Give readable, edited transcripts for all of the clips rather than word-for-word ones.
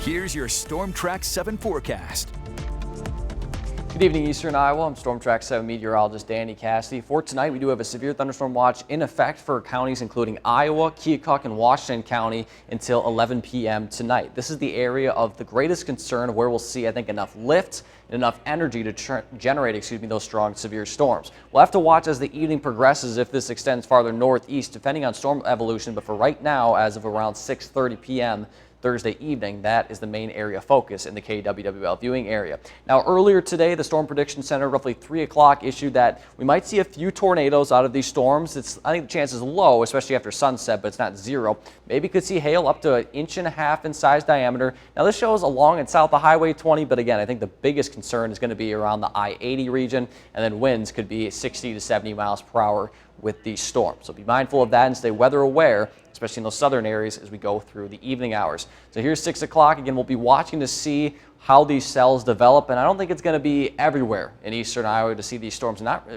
Here's your Storm Track 7 forecast. Good evening, Eastern Iowa. I'm Storm Track 7 meteorologist Danny Cassidy. For tonight, we do have a severe thunderstorm watch in effect for counties including Iowa, Keokuk, and Washington County until 11 p.m. tonight. This is the area of the greatest concern where we'll see, I think, enough lift and enough energy to generate, those strong severe storms. We'll have to watch as the evening progresses if this extends farther northeast, depending on storm evolution. But for right now, as of around 6:30 p.m. Thursday evening, that is the main area of focus in the KWWL viewing area. Now, earlier today, the Storm Prediction Center, roughly 3 o'clock, issued that we might see a few tornadoes out of these storms. I think the chance is low, especially after sunset, but it's not zero. Maybe could see hail up to 1.5 inches in size diameter. Now, this shows along and south of Highway 20, but again, I think the biggest concern is going to be around the I-80 region, and then winds could be 60 to 70 miles per hour with these storms. So be mindful of that and stay weather aware, especially in those southern areas as we go through the evening hours. So here's 6 o'clock. Again, we'll be watching to see how these cells develop, and I don't think it's going to be everywhere in eastern Iowa to see these storms. Not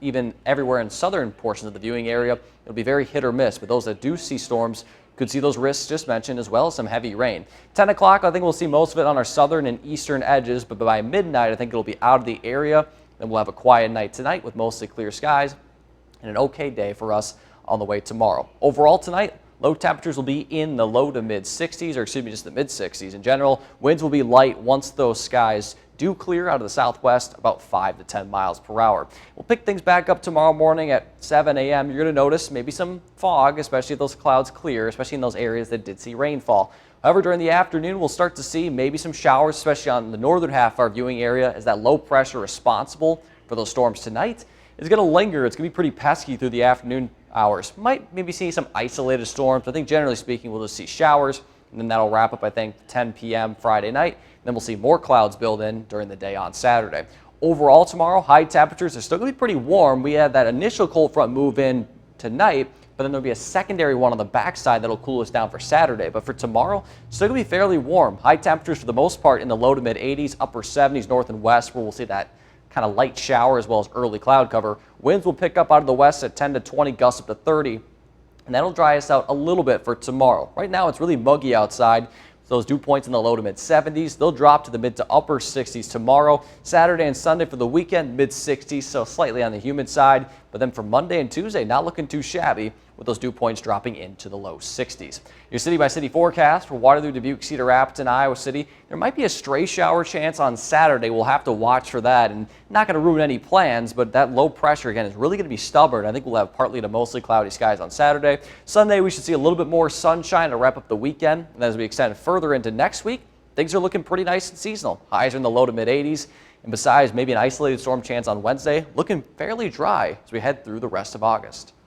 even everywhere in southern portions of the viewing area. It'll be very hit or miss, but those that do see storms could see those risks just mentioned, as well as some heavy rain. 10 o'clock, I think we'll see most of it on our southern and eastern edges, but by midnight, I think it'll be out of the area. Then we'll have a quiet night tonight with mostly clear skies and an okay day for us on the way tomorrow. Overall tonight, low temperatures will be in the low to mid 60s, or excuse me, just the mid 60s in general. Winds will be light once those skies do clear out of the southwest, about 5 to 10 miles per hour. We'll pick things back up tomorrow morning at 7 a.m. You're going to notice maybe some fog, especially if those clouds clear, especially in those areas that did see rainfall. However, during the afternoon, we'll start to see maybe some showers, especially on the northern half of our viewing area, as that low pressure responsible for those storms tonight is going to linger. It's going to be pretty pesky through the afternoon hours. Might maybe see some isolated storms. I think generally speaking, we'll just see showers, and then that'll wrap up, I think, 10 p.m. Friday night. And then we'll see more clouds build in during the day on Saturday. Overall tomorrow, high temperatures are still going to be pretty warm. We had that initial cold front move in tonight, but then there'll be a secondary one on the backside that'll cool us down for Saturday. But for tomorrow, it's still going to be fairly warm. High temperatures for the most part in the low to mid 80s, upper 70s north and west, where we'll see that kind of light shower as well as early cloud cover. Winds will pick up out of the west at 10 to 20, gusts up to 30, and that'll dry us out a little bit for tomorrow. Right now, it's really muggy outside. So those dew points in the low to mid 70s, they'll drop to the mid to upper 60s tomorrow. Saturday and Sunday for the weekend, mid 60s, so slightly on the humid side. But then for Monday and Tuesday, not looking too shabby, with those dew points dropping into the low 60s. Your city-by-city forecast for Waterloo, Dubuque, Cedar Rapids, and Iowa City. There might be a stray shower chance on Saturday. We'll have to watch for that, and not going to ruin any plans, but that low pressure, again, is really going to be stubborn. I think we'll have partly to mostly cloudy skies on Saturday. Sunday, we should see a little bit more sunshine to wrap up the weekend. And as we extend further into next week, things are looking pretty nice and seasonal. Highs are in the low to mid 80s. And besides maybe an isolated storm chance on Wednesday, looking fairly dry as we head through the rest of August.